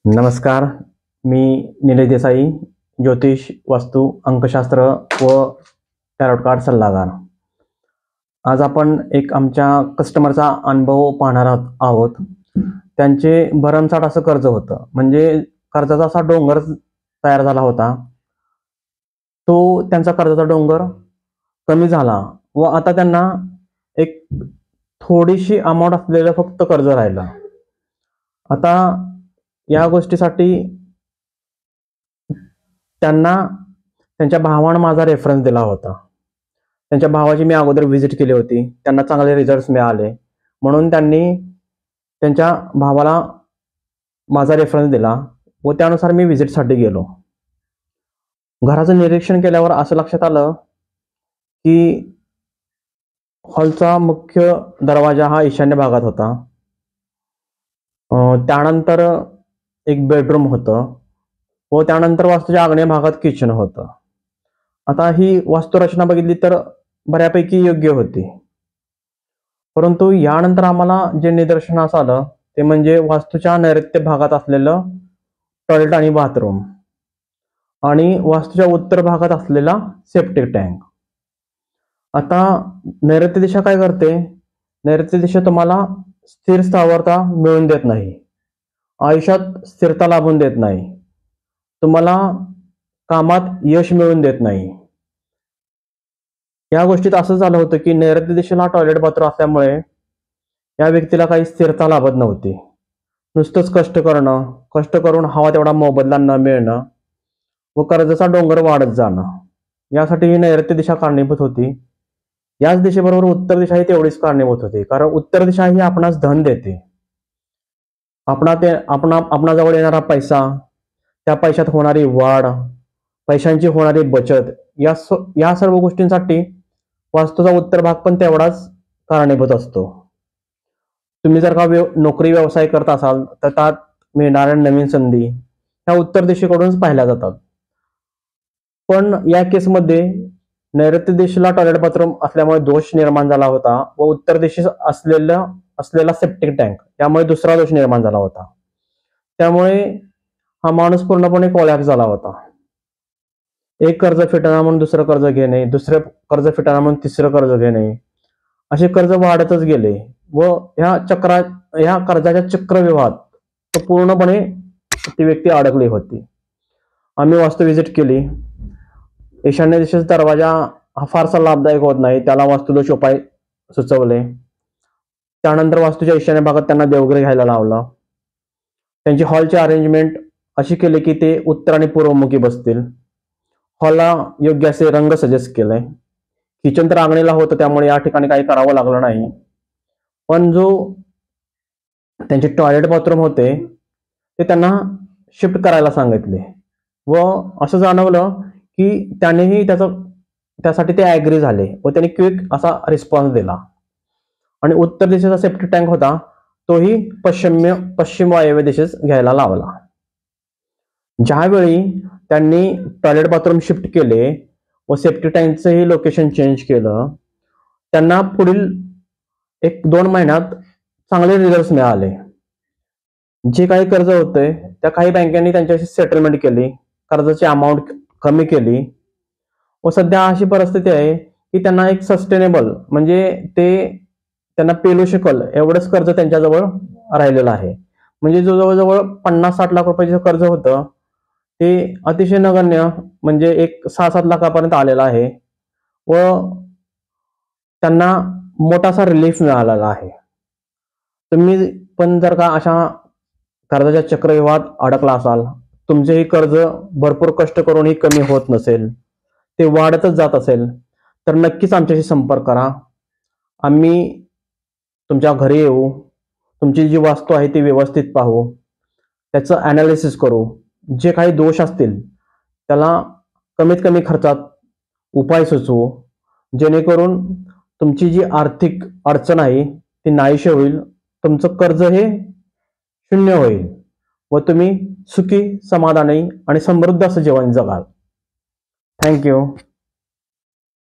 नमस्कार. मी निलेश देसाई, ज्योतिष, वास्तु, अंकशास्त्र व टॅरोट कार्ड सल्लागार. आज आपण एक आमच्या कस्टमरचा अनुभव पाहणार आहोत. त्यांचे भरमसाठ असं कर्ज होतं, म्हणजे कर्जाचा असा डोंगर तयार झाला होता. तो त्यांचा कर्जाचा डोंगर कमी झाला व आता त्यांना एक थोडीशी अमाऊंट असलेलं फक्त कर्ज राहिलं. आता या गोष्टीसाठी त्यांना त्यांच्या भावानं माझा रेफरन्स दिला होता. त्यांच्या भावाची मी अगोदर व्हिजिट केली होती, त्यांना चांगले रिझल्ट्स मिळाले, म्हणून त्यांनी त्यांच्या भावाला माझा रेफरन्स दिला व त्यानुसार मी व्हिजिटसाठी गेलो. घराचं निरीक्षण केल्यावर असं लक्षात आलं की हॉलचा मुख्य दरवाजा हा ईशान्य भागात होता. त्यानंतर एक बेडरूम होतं व त्यानंतर वास्तूच्या आग्नेय भागात किचन होतं. आता ही वास्तुरचना बघितली तर बऱ्यापैकी योग्य होती, परंतु यानंतर आम्हाला जे निदर्शनास आलं ते म्हणजे वास्तूच्या नैऋत्य भागात असलेलं टॉयलेट आणि बाथरूम आणि वास्तूच्या उत्तर भागात असलेला सेप्टिक टँक. आता नैऋत्य दिशा काय करते? नैऋत्य दिशा तुम्हाला स्थिर स्थावरता मिळवून देत नाही, आयुष्यात स्थिरता लाभून देत नाही, तुम्हाला कामात यश मिळवून देत नाही. या गोष्टीत असं झालं होतं की नैऋत्य दिशेला टॉयलेट बाथरूम असल्यामुळे या व्यक्तीला काही स्थिरता लाभत नव्हती. नुसतंच कष्ट करणं, कष्ट करून हवा तेवढा मोबदला न मिळणं व कर्जाचा डोंगर वाढत जाणं, यासाठी ही नैऋत्य दिशा कारणीभूत होती. याच दिशेबरोबर उत्तर दिशा ही तेवढीच कारणीभूत होती, कारण उत्तर दिशा ही आपणास धन देते. आपणाजवळ येणारा पैसा, त्या पैशात होणारी वाढ, पैशांची होणारी बचत, या सर्व गोष्टींसाठी वास्तूचा उत्तर भाग पण तेवढाच कारणीभूत असतो. तुम्ही जर का नोकरी व्यवसाय करत असाल तर त्यात मिळणाऱ्या नवीन संधी ह्या उत्तर दिशेकडूनच पाहिल्या जातात. पण या केसमध्ये नैऋत्य दिशेला टॉयलेट बाथरूम असल्यामुळे दोष निर्माण झाला होता व उत्तर दिशेस असलेला सेप्टिक टँक, त्यामुळे दुसरा दोष निर्माण झाला होता. त्यामुळे हा माणूस पूर्णपणे कोलॅप्स झाला होता. एक कर्ज फिटणार म्हणून दुसरं कर्ज घेणे, दुसरं कर्ज फिटणार म्हणून तिसरं कर्ज घेणे, असे कर्ज वाढतच गेले व ह्या कर्जाच्या चक्रव्यूहात तो पूर्णपणे ती व्यक्ती अडकली होती. आम्ही वास्तू व्हिजिट केली. ईशान्य दिशेचा दरवाजा हा फारसा लाभदायक होत नाही, त्याला वास्तुदोष उपाय सुचवले. त्यानंतर वास्तूच्या ईशान्य भागात त्यांना देवघर घ्यायला लावलं. त्यांची हॉलची अरेंजमेंट अशी केली की ते उत्तर आणि पूर्वमुखी बसतील. हॉलला योग्य असे रंग सजेस्ट केले. किचन तर आग्नेयला होतं, त्यामुळे या ठिकाणी काही करावं लागलं नाही. पण जो त्यांचे टॉयलेट बाथरूम होते ते त्यांना शिफ्ट करायला सांगितले व असं जाणवलं की त्यानेही त्यासाठी ते ॲग्री झाले व त्यांनी क्विक असा रिस्पॉन्स दिला. आणि उत्तर दिशेचा सेप्टिक टँक होता तोही पश्चिम वायव्य दिशेस घ्यायला लावला. ज्यावेळी त्यांनी टॉयलेट बाथरूम शिफ्ट केले व सेप्टिक टँकचंही लोकेशन चेंज केलं, त्यांना पुढील 1-2 महिन्यात चांगले रिझल्ट्स मिळाले. जे काही कर्ज होते त्या काही बँकांनी त्यांच्याशी सेटलमेंट केली, कर्जाची अमाऊंट कमी केली व सध्या अशी परिस्थिती आहे की त्यांना एक सस्टेनेबल, म्हणजे ते त्यांना पेलू शकेल एवढंच कर्ज त्यांच्याजवळ राहिलेलं आहे. म्हणजे जो जवळजवळ 50-60 लाख रुपयाचं कर्ज होतं ते अतिशय नगण्य, म्हणजे एक 6-7 लाखापर्यंत आलेलं आहे व त्यांना मोठासा रिलीफ मिळालेला आहे. तुम्ही पण जर का अशा कर्जाच्या चक्रव्यूहात अडकला असाल, तुमचेही कर्ज भरपूर कष्ट करूनही कमी होत नसेल, ते वाढतच जात असेल, तर नक्कीच आमच्याशी संपर्क करा. आम्ही तुमच्या घरी येऊ, तुमची जी वास्तू आहे ती व्यवस्थित पाहू, त्याचं ॲनालिसिस करू, जे काही दोष असतील त्याला कमीत कमी खर्चात उपाय सुचवू, जेणेकरून तुमची जी आर्थिक अडचण आहे ती नाहीशी होईल, तुमचं कर्ज हे शून्य होईल व तुम्ही सुखी, समाधानी आणि समृद्ध असं जीवन जगाल. थँक्यू.